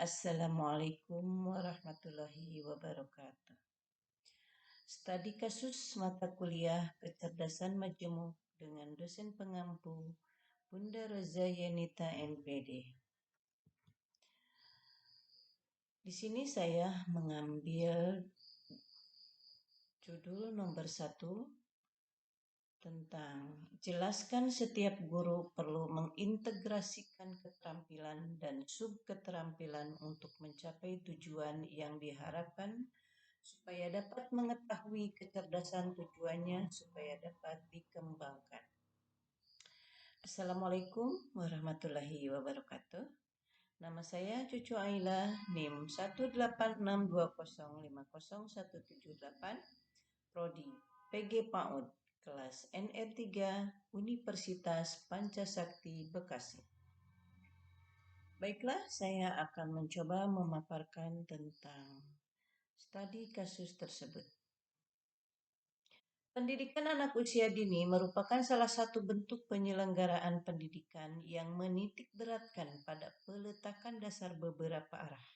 Assalamualaikum warahmatullahi wabarakatuh. Studi kasus mata kuliah kecerdasan majemuk dengan dosen pengampu Bunda Roza Yenita MPD. Di sini saya mengambil judul nomor 1 tentang jelaskan setiap guru perlu mengintegrasikan keterampilan dan subketerampilan untuk mencapai tujuan yang diharapkan supaya dapat mengetahui kecerdasan tujuannya supaya dapat dikembangkan. Assalamualaikum warahmatullahi wabarakatuh. Nama saya Cucu Aila, NIM 18620501778, Prodi PG PAUD, kelas NR3, Universitas Pancasakti, Bekasi. Baiklah, saya akan mencoba memaparkan tentang studi kasus tersebut. Pendidikan anak usia dini merupakan salah satu bentuk penyelenggaraan pendidikan yang menitikberatkan pada peletakan dasar beberapa arah,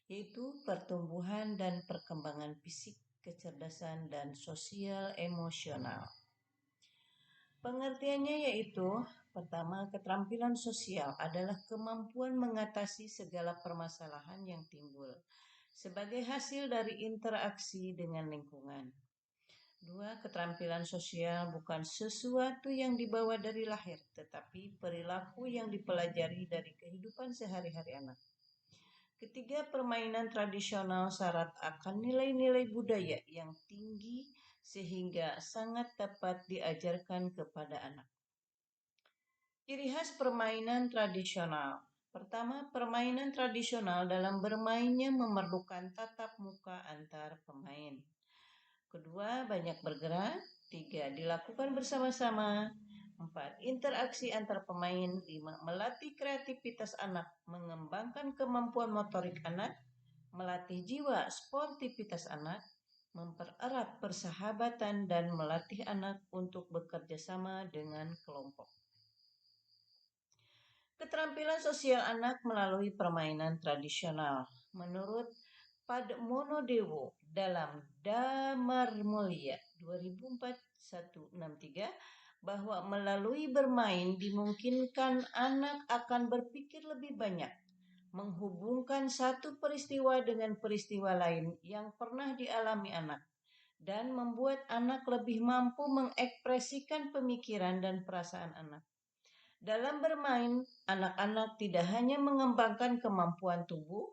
yaitu pertumbuhan dan perkembangan fisik, kecerdasan, dan sosial emosional. Pengertiannya yaitu, pertama, keterampilan sosial adalah kemampuan mengatasi segala permasalahan yang timbul sebagai hasil dari interaksi dengan lingkungan. 2. Keterampilan sosial bukan sesuatu yang dibawa dari lahir, tetapi perilaku yang dipelajari dari kehidupan sehari-hari anak. Ketiga, permainan tradisional syarat akan nilai-nilai budaya yang tinggi sehingga sangat dapat diajarkan kepada anak. Ciri khas permainan tradisional. Pertama, permainan tradisional dalam bermainnya memerlukan tatap muka antar pemain. Kedua, banyak bergerak. 3, dilakukan bersama-sama. 4, interaksi antar pemain. 5, melatih kreativitas anak, mengembangkan kemampuan motorik anak, melatih jiwa sportivitas anak, mempererat persahabatan, dan melatih anak untuk bekerja sama dengan kelompok. Keterampilan sosial anak melalui permainan tradisional. Menurut Padmonodewo dalam Damar Mulia 2004-163 bahwa melalui bermain dimungkinkan anak akan berpikir lebih banyak, menghubungkan satu peristiwa dengan peristiwa lain yang pernah dialami anak, dan membuat anak lebih mampu mengekspresikan pemikiran dan perasaan anak. Dalam bermain, anak-anak tidak hanya mengembangkan kemampuan tubuh,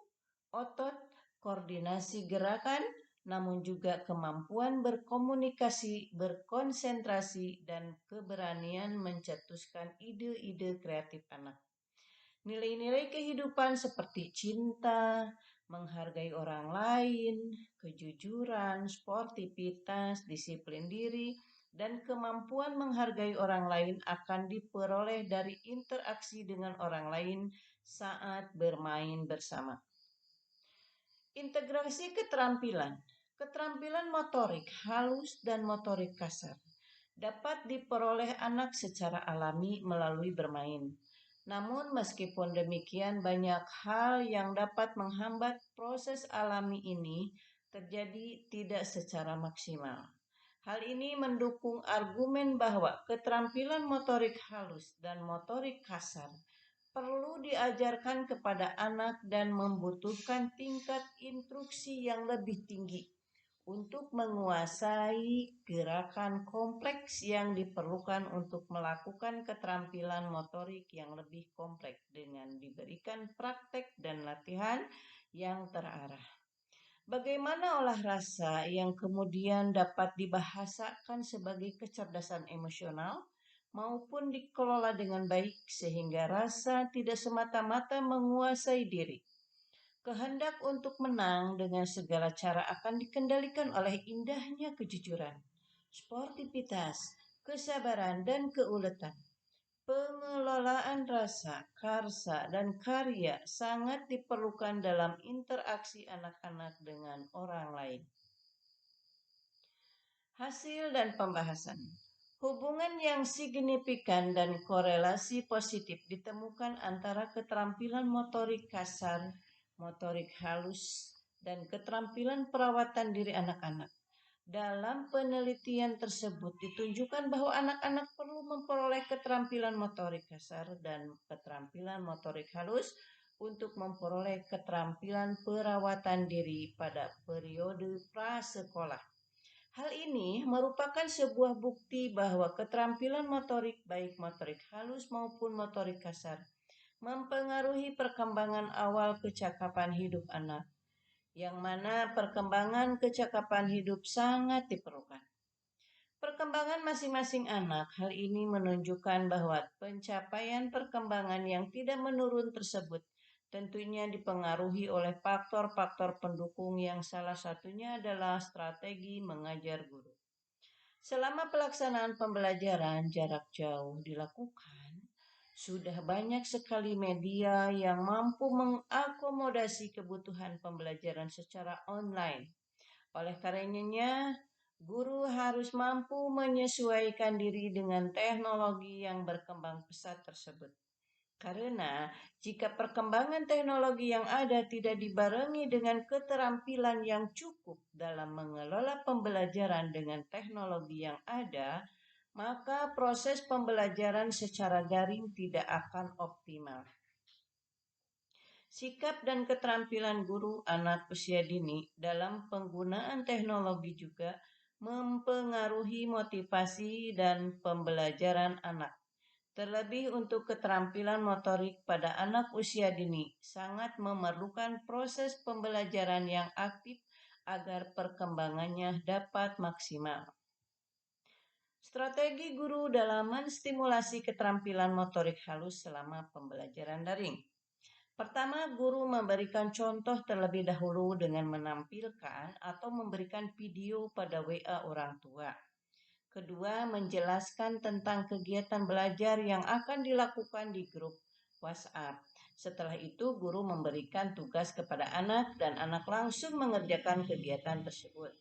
otot, koordinasi gerakan, namun juga kemampuan berkomunikasi, berkonsentrasi, dan keberanian mencetuskan ide-ide kreatif anak. Nilai-nilai kehidupan seperti cinta, menghargai orang lain, kejujuran, sportivitas, disiplin diri, dan kemampuan menghargai orang lain akan diperoleh dari interaksi dengan orang lain saat bermain bersama. Integrasi keterampilan. Keterampilan motorik halus dan motorik kasar dapat diperoleh anak secara alami melalui bermain. Namun meskipun demikian, banyak hal yang dapat menghambat proses alami ini terjadi tidak secara maksimal. Hal ini mendukung argumen bahwa keterampilan motorik halus dan motorik kasar perlu diajarkan kepada anak dan membutuhkan tingkat instruksi yang lebih tinggi untuk menguasai gerakan kompleks yang diperlukan untuk melakukan keterampilan motorik yang lebih kompleks dengan diberikan praktek dan latihan yang terarah. Bagaimana olah rasa yang kemudian dapat dibahasakan sebagai kecerdasan emosional maupun dikelola dengan baik sehingga rasa tidak semata-mata menguasai diri. Kehendak untuk menang dengan segala cara akan dikendalikan oleh indahnya kejujuran, sportivitas, kesabaran, dan keuletan. Pengelolaan rasa, karsa, dan karya sangat diperlukan dalam interaksi anak-anak dengan orang lain. Hasil dan pembahasan. Hubungan yang signifikan dan korelasi positif ditemukan antara keterampilan motorik kasar motorik halus, dan keterampilan perawatan diri anak-anak. Dalam penelitian tersebut ditunjukkan bahwa anak-anak perlu memperoleh keterampilan motorik kasar dan keterampilan motorik halus untuk memperoleh keterampilan perawatan diri pada periode prasekolah. Hal ini merupakan sebuah bukti bahwa keterampilan motorik, baik motorik halus maupun motorik kasar, mempengaruhi perkembangan awal kecakapan hidup anak, yang mana perkembangan kecakapan hidup sangat diperlukan. Perkembangan masing-masing anak, hal ini menunjukkan bahwa pencapaian perkembangan yang tidak menurun tersebut tentunya dipengaruhi oleh faktor-faktor pendukung yang salah satunya adalah strategi mengajar guru. Selama pelaksanaan pembelajaran jarak jauh dilakukan, sudah banyak sekali media yang mampu mengakomodasi kebutuhan pembelajaran secara online. Oleh karenanya, guru harus mampu menyesuaikan diri dengan teknologi yang berkembang pesat tersebut. Karena jika perkembangan teknologi yang ada tidak dibarengi dengan keterampilan yang cukup dalam mengelola pembelajaran dengan teknologi yang ada, maka proses pembelajaran secara daring tidak akan optimal. Sikap dan keterampilan guru anak usia dini dalam penggunaan teknologi juga mempengaruhi motivasi dan pembelajaran anak. Terlebih untuk keterampilan motorik pada anak usia dini, sangat memerlukan proses pembelajaran yang aktif agar perkembangannya dapat maksimal. Strategi guru dalam menstimulasi keterampilan motorik halus selama pembelajaran daring. Pertama, guru memberikan contoh terlebih dahulu dengan menampilkan atau memberikan video pada WA orang tua. Kedua, menjelaskan tentang kegiatan belajar yang akan dilakukan di grup WhatsApp. Setelah itu, guru memberikan tugas kepada anak dan anak langsung mengerjakan kegiatan tersebut.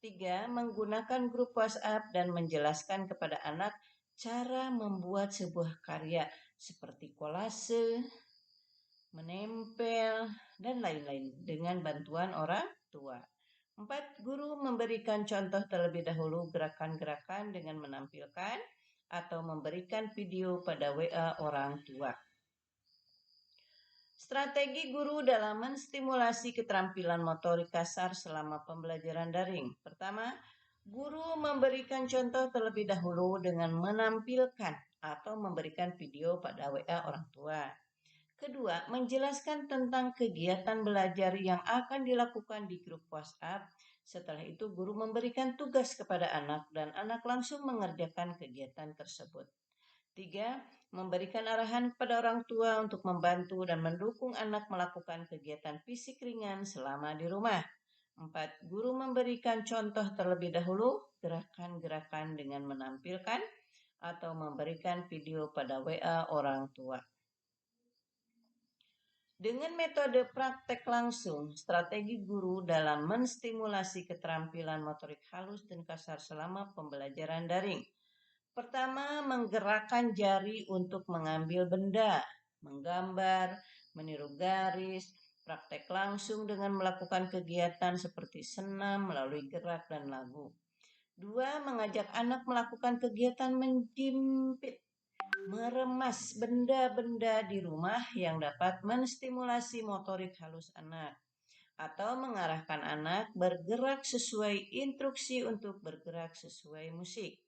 Tiga, menggunakan grup WhatsApp dan menjelaskan kepada anak cara membuat sebuah karya seperti kolase, menempel, dan lain-lain dengan bantuan orang tua. 4. Guru memberikan contoh terlebih dahulu gerakan-gerakan dengan menampilkan atau memberikan video pada WA orang tua. Strategi guru dalam menstimulasi keterampilan motorik kasar selama pembelajaran daring. Pertama, guru memberikan contoh terlebih dahulu dengan menampilkan atau memberikan video pada WA orang tua. Kedua, menjelaskan tentang kegiatan belajar yang akan dilakukan di grup WhatsApp. Setelah itu, guru memberikan tugas kepada anak dan anak langsung mengerjakan kegiatan tersebut. Tiga, memberikan arahan kepada orang tua untuk membantu dan mendukung anak melakukan kegiatan fisik ringan selama di rumah. 4. Guru memberikan contoh terlebih dahulu gerakan-gerakan dengan menampilkan atau memberikan video pada WA orang tua. Dengan metode praktek langsung, strategi guru dalam menstimulasi keterampilan motorik halus dan kasar selama pembelajaran daring. Pertama, menggerakkan jari untuk mengambil benda, menggambar, meniru garis, praktek langsung dengan melakukan kegiatan seperti senam melalui gerak dan lagu. Dua, mengajak anak melakukan kegiatan menjimpit, meremas benda-benda di rumah yang dapat menstimulasi motorik halus anak atau mengarahkan anak bergerak sesuai instruksi untuk bergerak sesuai musik.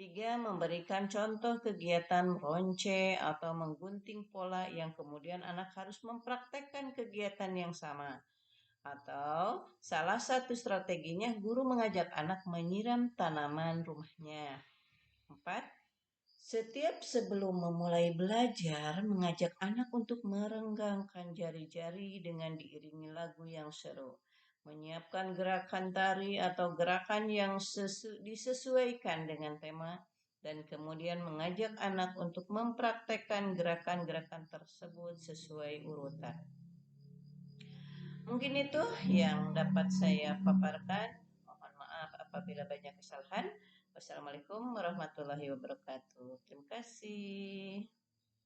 3. Memberikan contoh kegiatan meronce atau menggunting pola yang kemudian anak harus mempraktekkan kegiatan yang sama. Atau salah satu strateginya guru mengajak anak menyiram tanaman rumahnya. 4. Setiap sebelum memulai belajar, mengajak anak untuk merenggangkan jari-jari dengan diiringi lagu yang seru. Menyiapkan gerakan tari atau gerakan yang disesuaikan dengan tema, dan kemudian mengajak anak untuk mempraktekkan gerakan-gerakan tersebut sesuai urutan. Mungkin itu yang dapat saya paparkan. Mohon maaf apabila banyak kesalahan. Wassalamualaikum warahmatullahi wabarakatuh. Terima kasih.